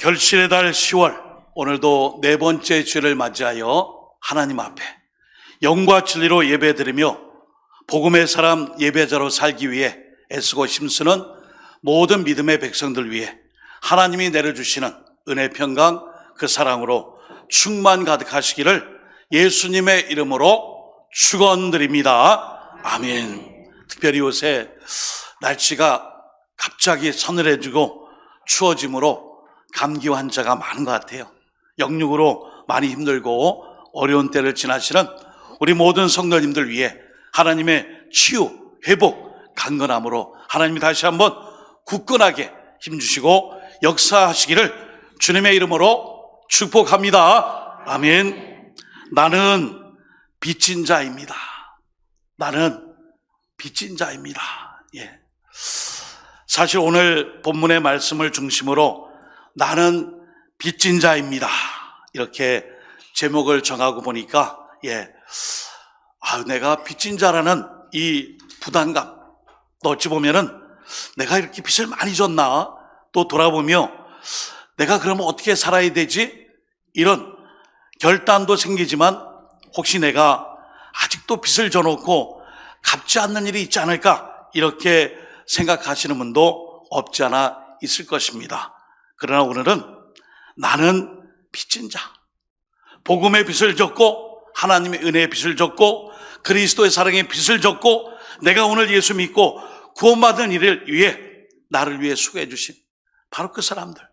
결실의 달 10월, 오늘도 네 번째 주를 맞이하여 하나님 앞에 영과 진리로 예배드리며 복음의 사람 예배자로 살기 위해 애쓰고 힘쓰는 모든 믿음의 백성들 위해 하나님이 내려주시는 은혜 평강 그 사랑으로 충만 가득하시기를 예수님의 이름으로 축원드립니다. 아멘. 특별히 요새 날씨가 갑자기 서늘해지고 추워짐으로 감기 환자가 많은 것 같아요. 영육으로 많이 힘들고 어려운 때를 지나시는 우리 모든 성도님들 위해 하나님의 치유, 회복, 강건함으로 하나님이 다시 한번 굳건하게 힘주시고 역사하시기를 주님의 이름으로 축복합니다. 아멘. 나는 빚진 자입니다. 나는 빚진 자입니다. 예. 사실 오늘 본문의 말씀을 중심으로 나는 빚진 자입니다. 이렇게 제목을 정하고 보니까 내가 빚진 자라는 이 부담감, 또 어찌 보면은 내가 이렇게 빚을 많이 졌나, 또 돌아보며 내가 그러면 어떻게 살아야 되지? 이런 결단도 생기지만 혹시 내가 아직도 빚을 져놓고 갚지 않는 일이 있지 않을까, 이렇게 생각하시는 분도 없지 않아 있을 것입니다. 그러나 오늘은 나는 빚진 자, 복음의 빚을 졌고 하나님의 은혜의 빚을 졌고 그리스도의 사랑의 빚을 졌고 내가 오늘 예수 믿고 구원받은 이를 위해 나를 위해 수고해 주신 바로 그 사람들,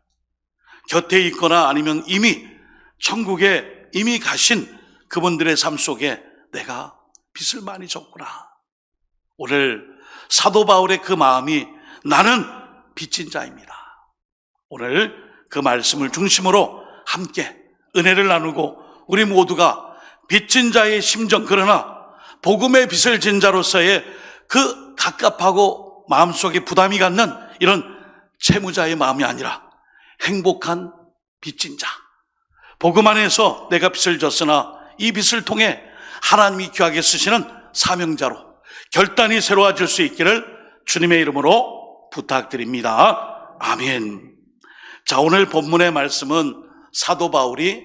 곁에 있거나 아니면 이미 천국에 이미 가신 그분들의 삶 속에 내가 빚을 많이 졌구나. 오늘 사도 바울의 그 마음이 나는 빚진 자입니다. 오늘 그 말씀을 중심으로 함께 은혜를 나누고 우리 모두가 빚진 자의 심정, 그러나 복음의 빚을 진 자로서의 그 갑갑하고 마음속에 부담이 갖는 이런 채무자의 마음이 아니라 행복한 빚진 자, 복음 안에서 내가 빚을 졌으나 이 빚을 통해 하나님이 귀하게 쓰시는 사명자로 결단이 새로워질 수 있기를 주님의 이름으로 부탁드립니다. 아멘. 자, 오늘 본문의 말씀은 사도 바울이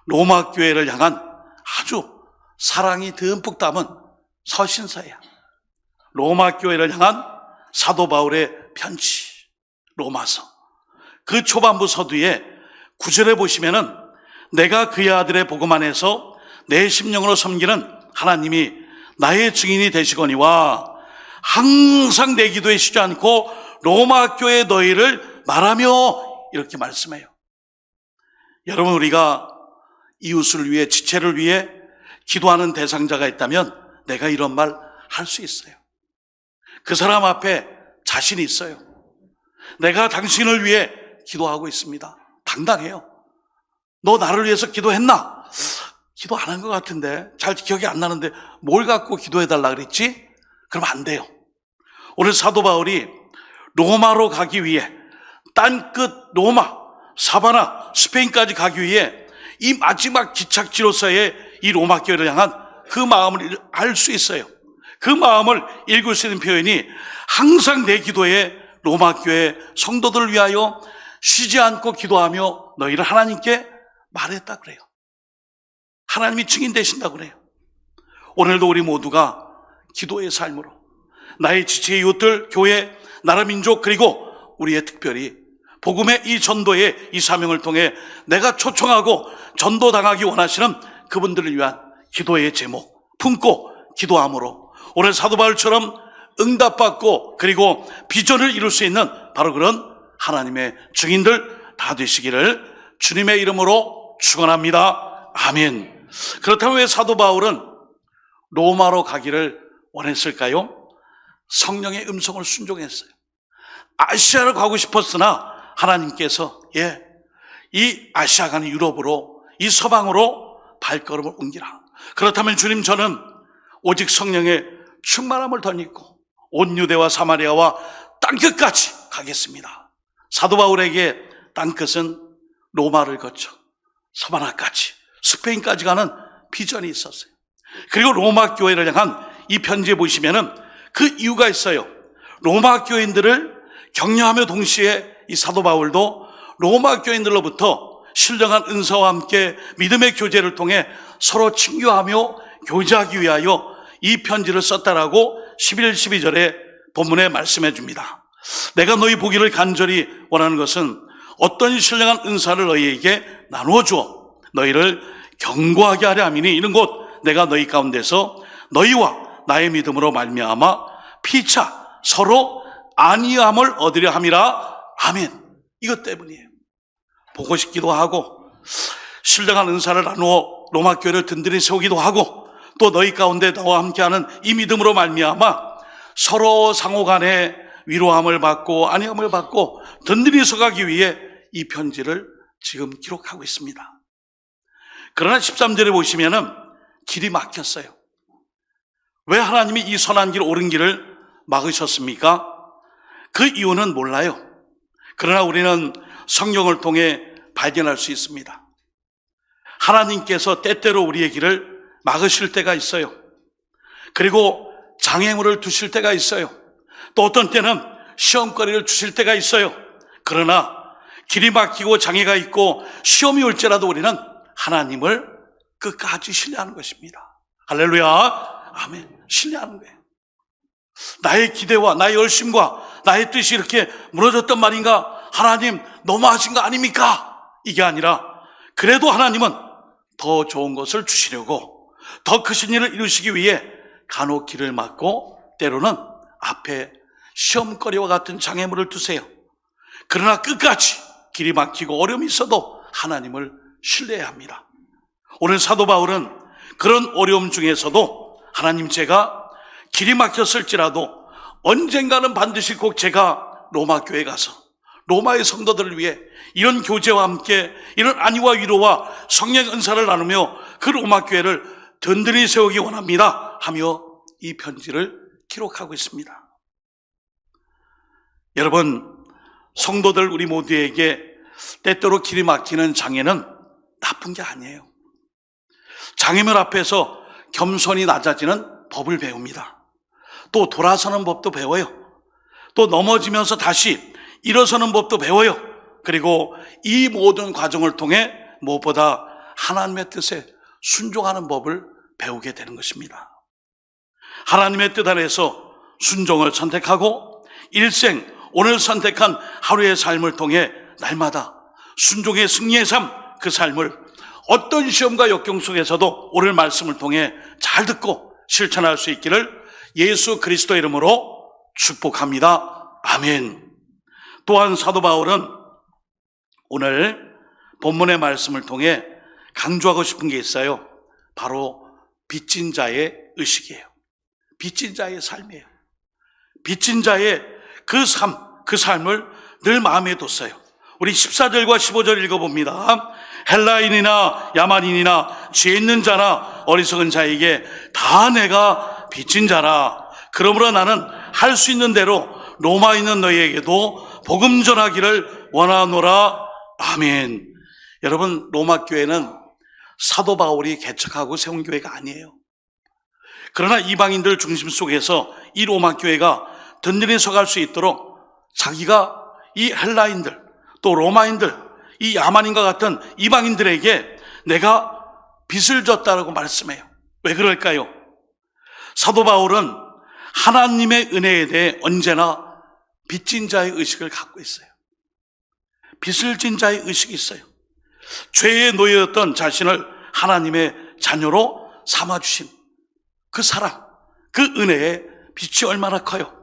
로마 교회를 향한 아주 사랑이 듬뿍 담은 서신서예요. 로마 교회를 향한 사도 바울의 편지, 로마서. 그 초반부 서두에 9절에 보시면은 내가 그의 아들의 복음 안에서 내 심령으로 섬기는 하나님이 나의 증인이 되시거니와 항상 내 기도에 쉬지 않고 로마 교회 너희를 말하며, 이렇게 말씀해요. 여러분, 우리가 이웃을 위해, 지체를 위해 기도하는 대상자가 있다면 내가 이런 말 할 수 있어요. 그 사람 앞에 자신이 있어요. 내가 당신을 위해 기도하고 있습니다. 당당해요. 너 나를 위해서 기도했나? 기도 안 한 것 같은데, 잘 기억이 안 나는데 뭘 갖고 기도해달라 그랬지? 그러면 안 돼요. 오늘 사도 바울이 로마로 가기 위해 땅끝 로마, 사바나, 스페인까지 가기 위해 이 마지막 기착지로서의 이 로마 교회를 향한 그 마음을 알 수 있어요. 그 마음을 읽을 수 있는 표현이 항상 내 기도에 로마 교회 성도들을 위하여 쉬지 않고 기도하며 너희를 하나님께 말했다 그래요. 하나님이 증인 되신다고 그래요. 오늘도 우리 모두가 기도의 삶으로 나의 지체의 이웃들, 교회, 나라, 민족, 그리고 우리의 특별히 복음의 이 전도의 이 사명을 통해 내가 초청하고 전도당하기 원하시는 그분들을 위한 기도의 제목 품고 기도함으로 오늘 사도 바울처럼 응답받고 그리고 비전을 이룰 수 있는 바로 그런 하나님의 증인들 다 되시기를 주님의 이름으로 축원합니다. 아멘. 그렇다면 왜 사도 바울은 로마로 가기를 원했을까요? 성령의 음성을 순종했어요. 아시아를 가고 싶었으나 하나님께서 이 아시아가 아닌 유럽으로, 이 서방으로 발걸음을 옮기라. 그렇다면 주님, 저는 오직 성령의 충만함을 덧입고 온 유대와 사마리아와 땅끝까지 가겠습니다. 사도 바울에게 땅끝은 로마를 거쳐 서바나까지, 스페인까지 가는 비전이 있었어요. 그리고 로마 교회를 향한 이 편지에 보시면은 그 이유가 있어요. 로마 교인들을 격려하며 동시에 이 사도 바울도 로마 교인들로부터 신령한 은사와 함께 믿음의 교제를 통해 서로 친교하며 교제하기 위하여 이 편지를 썼다라고 11, 12절에 본문에 말씀해 줍니다. 내가 너희 보기를 간절히 원하는 것은 어떤 신령한 은사를 너희에게 나누어 주어 너희를 견고하게 하려 함이니 이는 곧 내가 너희 가운데서 너희와 나의 믿음으로 말미암아 피차 서로 안위함을 얻으려 함이라. 아멘. 이것 때문이에요. 보고 싶기도 하고 신령한 은사를 나누어 로마 교회를 든든히 세우기도 하고 또 너희 가운데 나와 함께하는 이 믿음으로 말미암아 서로 상호간에 위로함을 받고 안위함을 받고 든든히 서가기 위해 이 편지를 지금 기록하고 있습니다. 그러나 13절에 보시면은 길이 막혔어요. 왜 하나님이 이 선한 길, 옳은 길을 막으셨습니까? 그 이유는 몰라요. 그러나 우리는 성경을 통해 발견할 수 있습니다. 하나님께서 때때로 우리의 길을 막으실 때가 있어요. 그리고 장애물을 두실 때가 있어요. 또 어떤 때는 시험거리를 주실 때가 있어요. 그러나 길이 막히고 장애가 있고 시험이 올지라도 우리는 하나님을 끝까지 신뢰하는 것입니다. 할렐루야. 아멘. 신뢰하는 거예요. 나의 기대와 나의 열심과 나의 뜻이 이렇게 무너졌단 말인가? 하나님 너무하신 거 아닙니까? 이게 아니라 그래도 하나님은 더 좋은 것을 주시려고 더 크신 일을 이루시기 위해 간혹 길을 막고 때로는 앞에 시험거리와 같은 장애물을 두세요. 그러나 끝까지 길이 막히고 어려움이 있어도 하나님을 신뢰해야 합니다. 오늘 사도 바울은 그런 어려움 중에서도 하나님, 제가 길이 막혔을지라도 언젠가는 반드시 꼭 제가 로마 교회에 가서 로마의 성도들을 위해 이런 교제와 함께 이런 안위와 위로와 성령 은사를 나누며 그 로마 교회를 든든히 세우기 원합니다 하며 이 편지를 기록하고 있습니다. 여러분, 성도들 우리 모두에게 때때로 길이 막히는 장애는 나쁜 게 아니에요. 장애물 앞에서 겸손히 낮아지는 법을 배웁니다. 또 돌아서는 법도 배워요. 또 넘어지면서 다시 일어서는 법도 배워요. 그리고 이 모든 과정을 통해 무엇보다 하나님의 뜻에 순종하는 법을 배우게 되는 것입니다. 하나님의 뜻 안에서 순종을 선택하고 일생 오늘 선택한 하루의 삶을 통해 날마다 순종의 승리의 삶, 그 삶을 어떤 시험과 역경 속에서도 오늘 말씀을 통해 잘 듣고 실천할 수 있기를 예수 그리스도 이름으로 축복합니다. 아멘. 또한 사도 바울은 오늘 본문의 말씀을 통해 강조하고 싶은 게 있어요. 바로 빚진 자의 의식이에요. 빚진 자의 삶이에요. 빚진 자의 그 삶을 늘 마음에 뒀어요. 우리 14절과 15절 읽어봅니다. 헬라인이나 야만인이나 죄 있는 자나 어리석은 자에게 다 내가 빚진 자라. 그러므로 나는 할 수 있는 대로 로마에 있는 너희에게도 복음 전하기를 원하노라. 아멘. 여러분, 로마 교회는 사도 바울이 개척하고 세운 교회가 아니에요. 그러나 이방인들 중심 속에서 이 로마 교회가 든든히 서갈 수 있도록 자기가 이 헬라인들 또 로마인들 이 야만인과 같은 이방인들에게 내가 빚을 졌다라고 말씀해요. 왜 그럴까요? 사도 바울은 하나님의 은혜에 대해 언제나 빚진 자의 의식을 갖고 있어요. 빚을 진 자의 의식이 있어요. 죄에 놓여있던 자신을 하나님의 자녀로 삼아주신 그 사랑, 그 은혜의 빛이 얼마나 커요.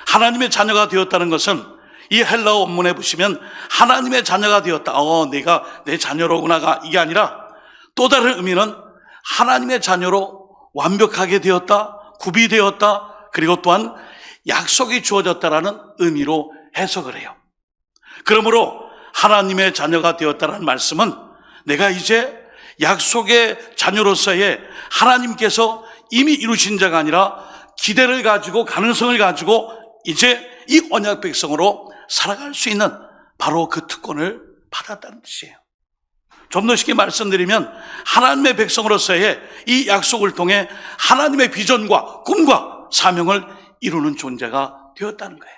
하나님의 자녀가 되었다는 것은 이 헬라어 원문에 보시면 하나님의 자녀가 되었다. 내가 내 자녀로구나가 이게 아니라 또 다른 의미는 하나님의 자녀로 완벽하게 되었다, 구비되었다, 그리고 또한 약속이 주어졌다라는 의미로 해석을 해요. 그러므로 하나님의 자녀가 되었다는 말씀은 내가 이제 약속의 자녀로서의 하나님께서 이미 이루신 자가 아니라 기대를 가지고 가능성을 가지고 이제 이 언약 백성으로 살아갈 수 있는 바로 그 특권을 받았다는 뜻이에요. 좀 더 쉽게 말씀드리면 하나님의 백성으로서의 이 약속을 통해 하나님의 비전과 꿈과 사명을 이루는 존재가 되었다는 거예요.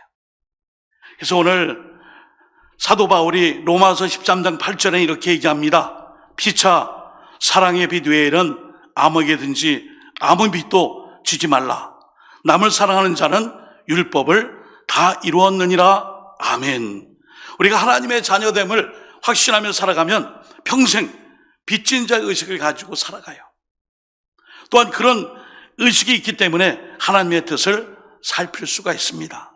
그래서 오늘 사도 바울이 로마서 13장 8절에 이렇게 얘기합니다. 피차 사랑의 빛 외에는 아무에게든지 아무 빛도 주지 말라. 남을 사랑하는 자는 율법을 다 이루었느니라. 아멘. 우리가 하나님의 자녀됨을 확신하며 살아가면 평생 빚진 자의 의식을 가지고 살아가요. 또한 그런 의식이 있기 때문에 하나님의 뜻을 살필 수가 있습니다.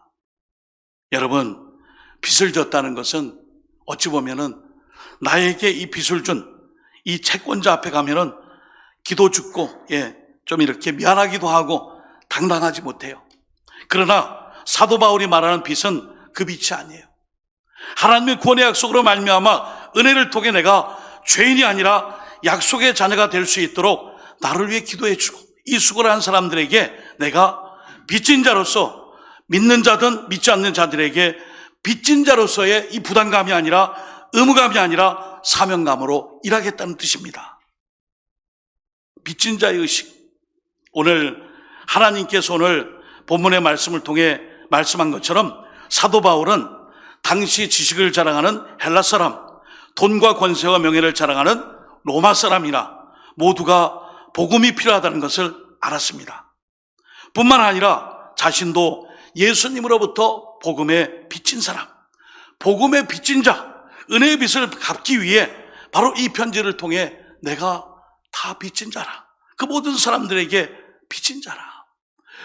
여러분, 빚을 졌다는 것은 어찌 보면은 나에게 이 빚을 준 이 채권자 앞에 가면은 기도 죽고 좀 이렇게 미안하기도 하고 당당하지 못해요. 그러나 사도 바울이 말하는 빚은 그 빚이 아니에요. 하나님의 구원의 약속으로 말미암아 은혜를 통해 내가 죄인이 아니라 약속의 자녀가 될 수 있도록 나를 위해 기도해 주고 이 수고를 한 사람들에게 내가 빚진 자로서 믿는 자든 믿지 않는 자들에게 빚진 자로서의 이 부담감이 아니라 의무감이 아니라 사명감으로 일하겠다는 뜻입니다. 빚진 자의 의식. 오늘 하나님께서 오늘 본문의 말씀을 통해 말씀한 것처럼 사도 바울은 당시 지식을 자랑하는 헬라 사람, 돈과 권세와 명예를 자랑하는 로마 사람이나 모두가 복음이 필요하다는 것을 알았습니다. 뿐만 아니라 자신도 예수님으로부터 복음에 빚진 사람, 복음에 빚진 자, 은혜의 빚을 갚기 위해 바로 이 편지를 통해 내가 다 빚진 자라. 그 모든 사람들에게 빚진 자라.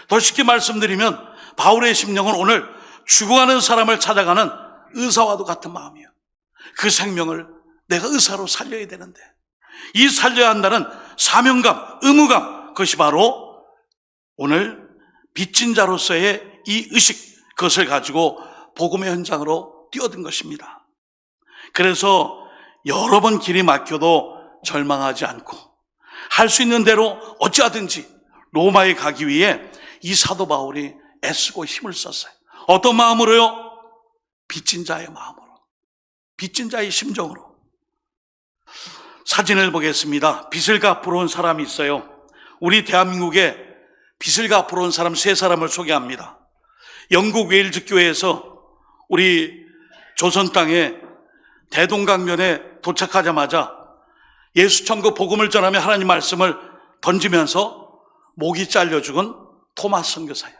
더 쉽게 말씀드리면 바울의 심령은 오늘 죽어가는 사람을 찾아가는 의사와도 같은 마음이에요. 그 생명을 내가 의사로 살려야 되는데 이 살려야 한다는 사명감, 의무감, 그것이 바로 오늘 빚진 자로서의 이 의식, 그것을 가지고 복음의 현장으로 뛰어든 것입니다. 그래서 여러 번 길이 막혀도 절망하지 않고 할 수 있는 대로 어찌하든지 로마에 가기 위해 이 사도 바울이 애쓰고 힘을 썼어요. 어떤 마음으로요? 빚진 자의 마음으로, 빚진 자의 심정으로. 사진을 보겠습니다. 빚을 갚으러 온 사람이 있어요. 우리 대한민국에 빚을 갚으러 온 사람 세 사람을 소개합니다. 영국 웨일즈 교회에서 우리 조선 땅에 대동강변에 도착하자마자 예수 천국 복음을 전하며 하나님 말씀을 던지면서 목이 잘려 죽은 토마스 선교사예요.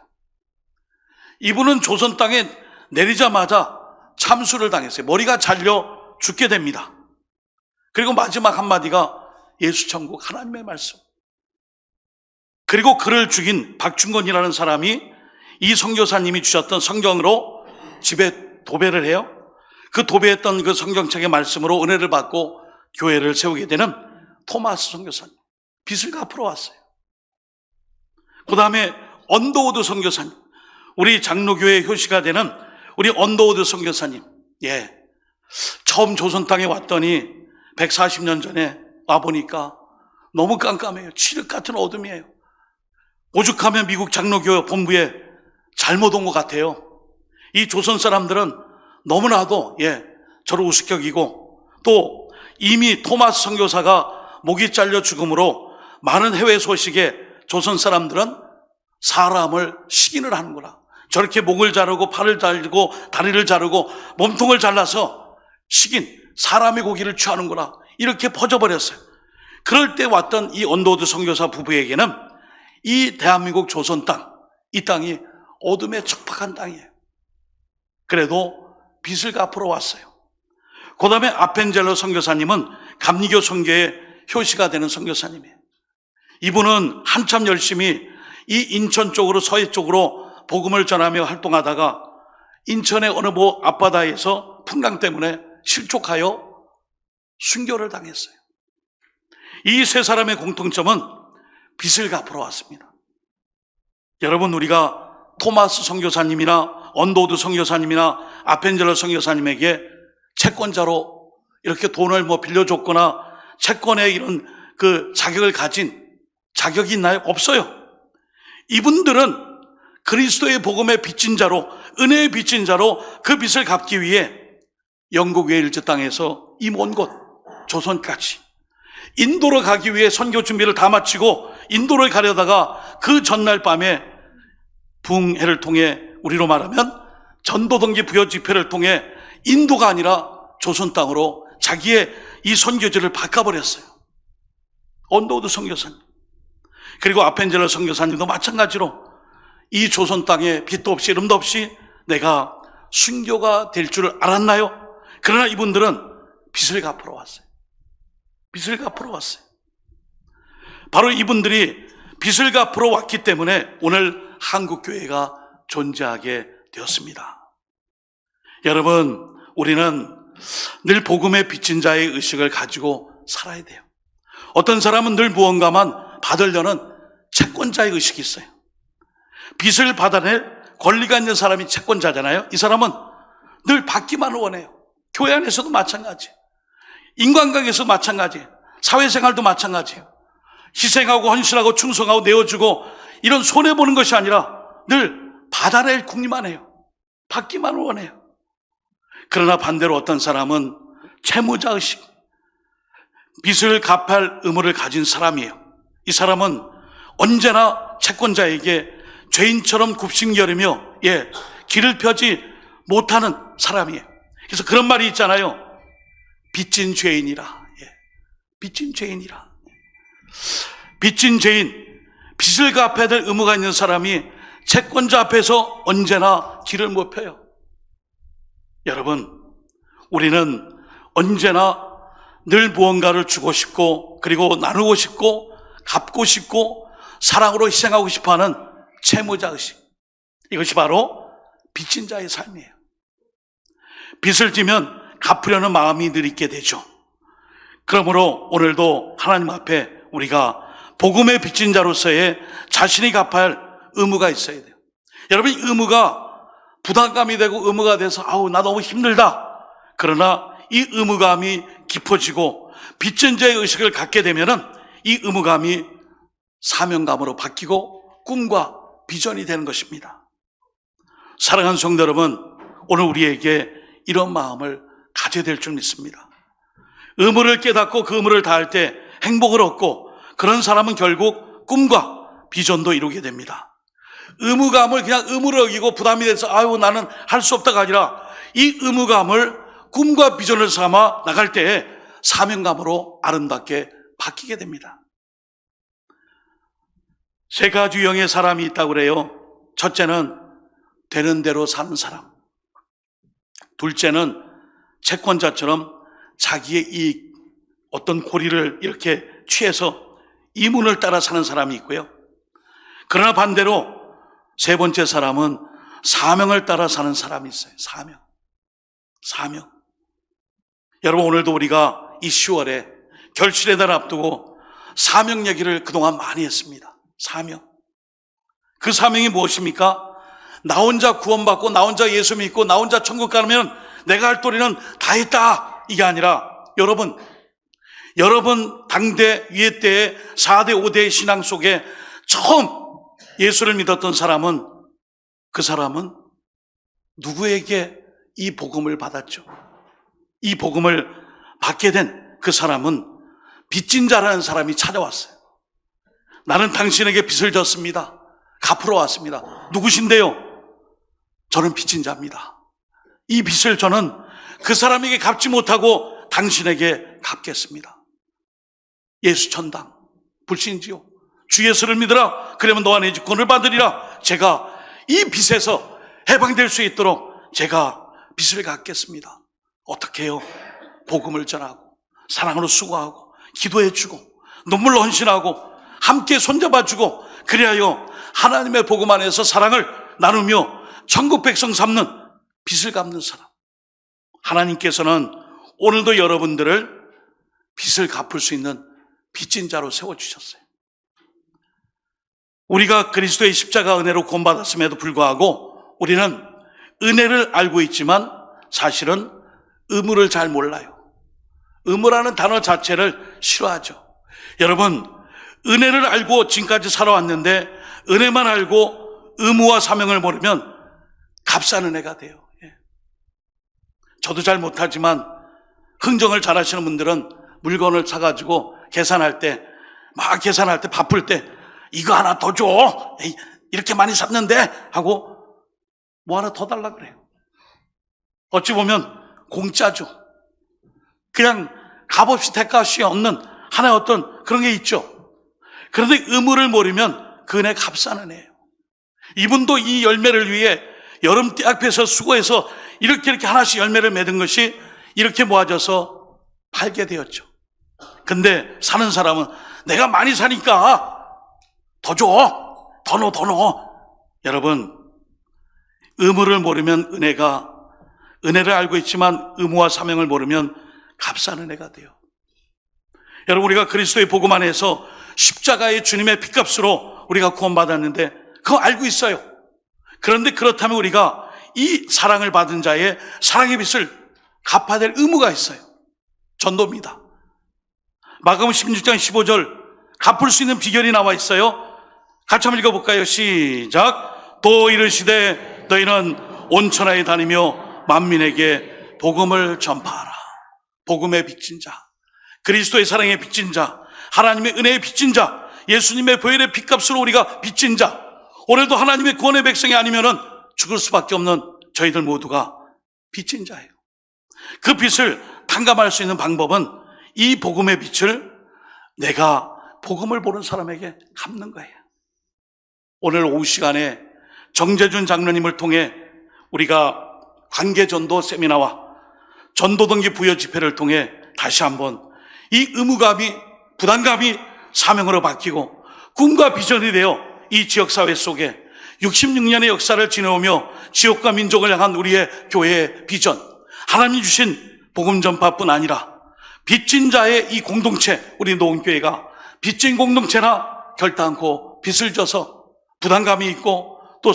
이분은 조선 땅에 내리자마자 참수를 당했어요. 머리가 잘려 죽게 됩니다. 그리고 마지막 한마디가 예수 천국 하나님의 말씀. 그리고 그를 죽인 박중건이라는 사람이 이 선교사님이 주셨던 성경으로 집에 도배를 해요. 그 도배했던 그 성경책의 말씀으로 은혜를 받고 교회를 세우게 되는 토마스 선교사님. 빚을 갚으러 왔어요. 그 다음에 언더우드 선교사님. 우리 장로교회 효시가 되는 우리 언더우드 선교사님. 처음 조선 땅에 왔더니 140년 전에 와보니까 너무 깜깜해요. 칠흑 같은 어둠이에요. 오죽하면 미국 장로교회 본부에 잘못 온 것 같아요. 이 조선 사람들은 너무나도 저를 우습게 여기고 또 이미 토마스 선교사가 목이 잘려 죽음으로 많은 해외 소식에 조선 사람들은 사람을 시긴을 하는구나. 저렇게 목을 자르고 팔을 자르고 다리를 자르고 몸통을 잘라서 식인 사람의 고기를 취하는구나. 이렇게 퍼져버렸어요. 그럴 때 왔던 이 언더우드 선교사 부부에게는 이 대한민국 조선 땅, 이 땅이 어둠에 척박한 땅이에요. 그래도 빚을 갚으러 왔어요. 그 다음에 아펜젤러 선교사님은 감리교 선교의 효시가 되는 선교사님이에요. 이분은 한참 열심히 이 인천 쪽으로 서해 쪽으로 복음을 전하며 활동하다가 인천의 어느 앞바다에서 풍랑 때문에 실족하여 순교를 당했어요. 이 세 사람의 공통점은 빚을 갚으러 왔습니다. 여러분, 우리가 토마스 선교사님이나 언더우드 선교사님이나 아펜젤러 선교사님에게 채권자로 이렇게 돈을 빌려줬거나 채권에 이런 그 자격을 가진 자격이 있나요? 없어요. 이분들은 그리스도의 복음의 빚진 자로, 은혜의 빚진 자로 그 빚을 갚기 위해 영국 웨일즈 땅에서 이 먼 곳 조선까지 인도로 가기 위해 선교 준비를 다 마치고 인도를 가려다가 그 전날 밤에 붕해를 통해 우리로 말하면 전도동기 부여 집회를 통해 인도가 아니라 조선 땅으로 자기의 이 선교지를 바꿔버렸어요. 언더우드 선교사님, 그리고 아펜젤러 선교사님도 마찬가지로 이 조선 땅에 빛도 없이 이름도 없이 내가 순교가 될 줄 알았나요? 그러나 이분들은 빚을 갚으러 왔어요. 빚을 갚으러 왔어요. 바로 이분들이 빚을 갚으러 왔기 때문에 오늘 한국교회가 존재하게 되었습니다. 여러분, 우리는 늘 복음의 빚진 자의 의식을 가지고 살아야 돼요. 어떤 사람은 늘 무언가만 받으려는 채권자의 의식이 있어요. 빚을 받아낼 권리가 있는 사람이 채권자잖아요. 이 사람은 늘 받기만 원해요. 교회 안에서도 마찬가지, 인간관계에서 마찬가지, 사회생활도 마찬가지예요. 희생하고 헌신하고 충성하고 내어주고 이런 손해보는 것이 아니라 늘 받아낼 궁리만 해요. 받기만 원해요. 그러나 반대로 어떤 사람은 채무자의식, 빚을 갚을 의무를 가진 사람이에요. 이 사람은 언제나 채권자에게 죄인처럼 굽신거리며 길을 펴지 못하는 사람이에요. 그래서 그런 말이 있잖아요. 빚진 죄인이라. 빚진 죄인이라. 빚진 죄인, 빚을 갚아야 될 의무가 있는 사람이 채권자 앞에서 언제나 길을 못 펴요. 여러분, 우리는 언제나 늘 무언가를 주고 싶고, 그리고 나누고 싶고, 갚고 싶고, 사랑으로 희생하고 싶어하는 채무자의식, 이것이 바로 빚진 자의 삶이에요. 빚을 지면 갚으려는 마음이 늘 있게 되죠. 그러므로 오늘도 하나님 앞에 우리가 복음의 빚진 자로서의 자신이 갚아야 할 의무가 있어야 돼요. 여러분, 이 의무가 부담감이 되고 의무가 돼서 나 너무 힘들다. 그러나 이 의무감이 깊어지고 빚진 자의 의식을 갖게 되면은 이 의무감이 사명감으로 바뀌고 꿈과 비전이 되는 것입니다. 사랑하는 성도 여러분, 오늘 우리에게 이런 마음을 가져야 될 줄 믿습니다. 의무를 깨닫고 그 의무를 다할 때 행복을 얻고, 그런 사람은 결국 꿈과 비전도 이루게 됩니다. 의무감을 그냥 의무로 여기고 부담이 돼서 나는 할 수 없다가 아니라 이 의무감을 꿈과 비전을 삼아 나갈 때 사명감으로 아름답게 바뀌게 됩니다. 세 가지 유형의 사람이 있다고 그래요. 첫째는 되는 대로 사는 사람, 둘째는 채권자처럼 자기의 이익, 어떤 고리를 이렇게 취해서 이문을 따라 사는 사람이 있고요. 그러나 반대로 세 번째 사람은 사명을 따라 사는 사람이 있어요. 사명. 여러분, 오늘도 우리가 이 10월에 결실의 날 앞두고 사명 얘기를 그동안 많이 했습니다. 사명. 그 사명이 무엇입니까? 나 혼자 구원받고 나 혼자 예수 믿고 나 혼자 천국 가면 내가 할 도리는 다 했다, 이게 아니라 여러분 당대 위에 때의 4대 5대의 신앙 속에 처음 예수를 믿었던 사람은, 그 사람은 누구에게 이 복음을 받았죠? 이 복음을 받게 된 그 사람은 빚진 자라는 사람이 찾아왔어요. 나는 당신에게 빚을 졌습니다. 갚으러 왔습니다. 누구신데요? 저는 빚진 자입니다. 이 빚을 저는 그 사람에게 갚지 못하고 당신에게 갚겠습니다. 예수 천당, 불신지요. 주 예수를 믿으라. 그러면 너 안에 구원을 받으리라. 제가 이 빚에서 해방될 수 있도록 제가 빚을 갚겠습니다. 어떻게 해요? 복음을 전하고, 사랑으로 수고하고, 기도해주고, 눈물로 헌신하고, 함께 손잡아주고, 그리하여 하나님의 복음 안에서 사랑을 나누며 천국 백성 삼는 빚을 갚는 사람. 하나님께서는 오늘도 여러분들을 빚을 갚을 수 있는 빚진 자로 세워주셨어요. 우리가 그리스도의 십자가 은혜로 구원받았음에도 불구하고 우리는 은혜를 알고 있지만 사실은 의무를 잘 몰라요. 의무라는 단어 자체를 싫어하죠. 여러분, 은혜를 알고 지금까지 살아왔는데 은혜만 알고 의무와 사명을 모르면 값싼 은혜가 돼요. 저도 잘 못하지만 흥정을 잘 하시는 분들은 물건을 사가지고 계산할 때 바쁠 때 이거 하나 더 줘. 이렇게 많이 샀는데 하고 뭐 하나 더 달라 그래요. 어찌 보면 공짜죠. 그냥 값없이 대가없이 얻는 하나의 어떤 그런 게 있죠. 그런데 의무를 모르면 그 은혜 값싸는 애예요. 이분도 이 열매를 위해 여름 때 앞에서 수고해서 이렇게 하나씩 열매를 맺은 것이 이렇게 모아져서 팔게 되었죠. 근데 사는 사람은 내가 많이 사니까 더 줘, 더 넣어. 여러분, 의무를 모르면 은혜를 알고 있지만 의무와 사명을 모르면 값싼 은혜가 돼요. 여러분, 우리가 그리스도의 복음 안에서 십자가의 주님의 피값으로 우리가 구원받았는데 그거 알고 있어요. 그런데 그렇다면 우리가 이 사랑을 받은 자의 사랑의 빚을 갚아야 될 의무가 있어요. 전도입니다. 마가복음 16장 15절 갚을 수 있는 비결이 나와 있어요. 같이 한번 읽어볼까요? 시작. 또 이르시되 너희는 온 천하에 다니며 만민에게 복음을 전파하라. 복음의 빚진 자, 그리스도의 사랑의 빚진 자, 하나님의 은혜의 빚진 자, 예수님의 보혈의 빚값으로 우리가 빚진 자, 오늘도 하나님의 구원의 백성이 아니면은 죽을 수밖에 없는 저희들 모두가 빚진 자예요. 그 빚을 탕감할 수 있는 방법은 이 복음의 빚을 내가 복음을 보는 사람에게 갚는 거예요. 오늘 오후 시간에 정재준 장로님을 통해 우리가 관계전도 세미나와 전도동기 부여 집회를 통해 다시 한번 이 의무감이, 부담감이 사명으로 바뀌고 꿈과 비전이 되어 이 지역사회 속에 66년의 역사를 지내오며 지역과 민족을 향한 우리의 교회의 비전, 하나님이 주신 복음 전파뿐 아니라 빚진 자의 이 공동체, 우리 노원교회가 빚진 공동체나 결단코 빚을 져서 부담감이 있고 또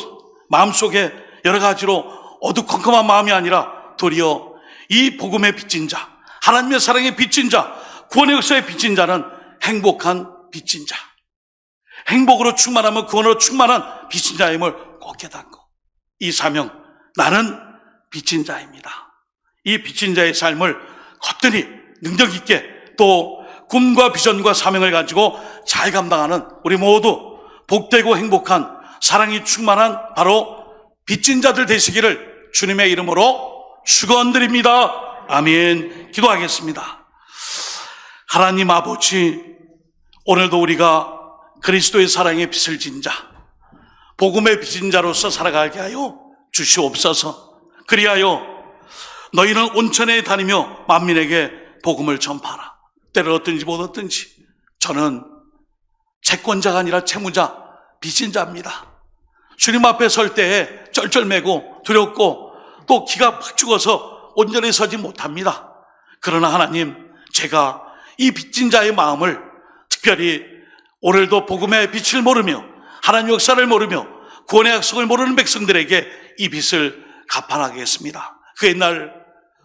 마음속에 여러 가지로 어두컴컴한 마음이 아니라 도리어 이 복음의 빚진 자, 하나님의 사랑의 빚진 자, 구원의 역사의 빚진 자는 행복한 빚진 자, 행복으로 충만하면 구원으로 충만한 빚진 자임을 꼭 깨닫고 이 사명, 나는 빚진 자입니다. 이 빚진 자의 삶을 거뜬히 능력 있게 또 꿈과 비전과 사명을 가지고 잘 감당하는 우리 모두 복되고 행복한 사랑이 충만한 바로 빚진 자들 되시기를 주님의 이름으로 축원드립니다. 아멘. 기도하겠습니다. 하나님 아버지, 오늘도 우리가 그리스도의 사랑의 빚을 진 자, 복음의 빚진 자로서 살아가게 하여 주시옵소서. 그리하여 너희는 온천에 다니며 만민에게 복음을 전파하라. 때를 얻든지 못 얻든지 저는 채권자가 아니라 채무자, 빚진 자입니다. 주님 앞에 설 때에 쩔쩔매고 두렵고 또 기가 팍 죽어서 온전히 서지 못합니다. 그러나 하나님, 제가 이 빚진 자의 마음을 특별히 오늘도 복음의 빛을 모르며 하나님 역사를 모르며 구원의 약속을 모르는 백성들에게 이 빚을 갚아나가겠습니다. 그 옛날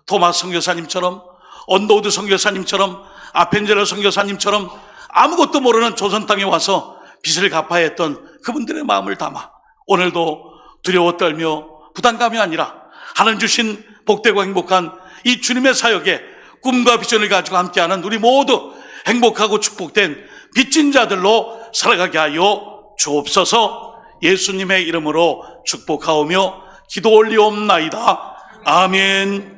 토마스 선교사님처럼, 언더우드 선교사님처럼, 아펜젤러 선교사님처럼 아무것도 모르는 조선 땅에 와서 빚을 갚아야 했던 그분들의 마음을 담아 오늘도 두려워 떨며 부담감이 아니라 하나님 주신 복되고 행복한 이 주님의 사역에 꿈과 비전을 가지고 함께하는 우리 모두 행복하고 축복된 빚진 자들로 살아가게 하여 주옵소서. 예수님의 이름으로 축복하오며 기도 올리옵나이다. 아멘.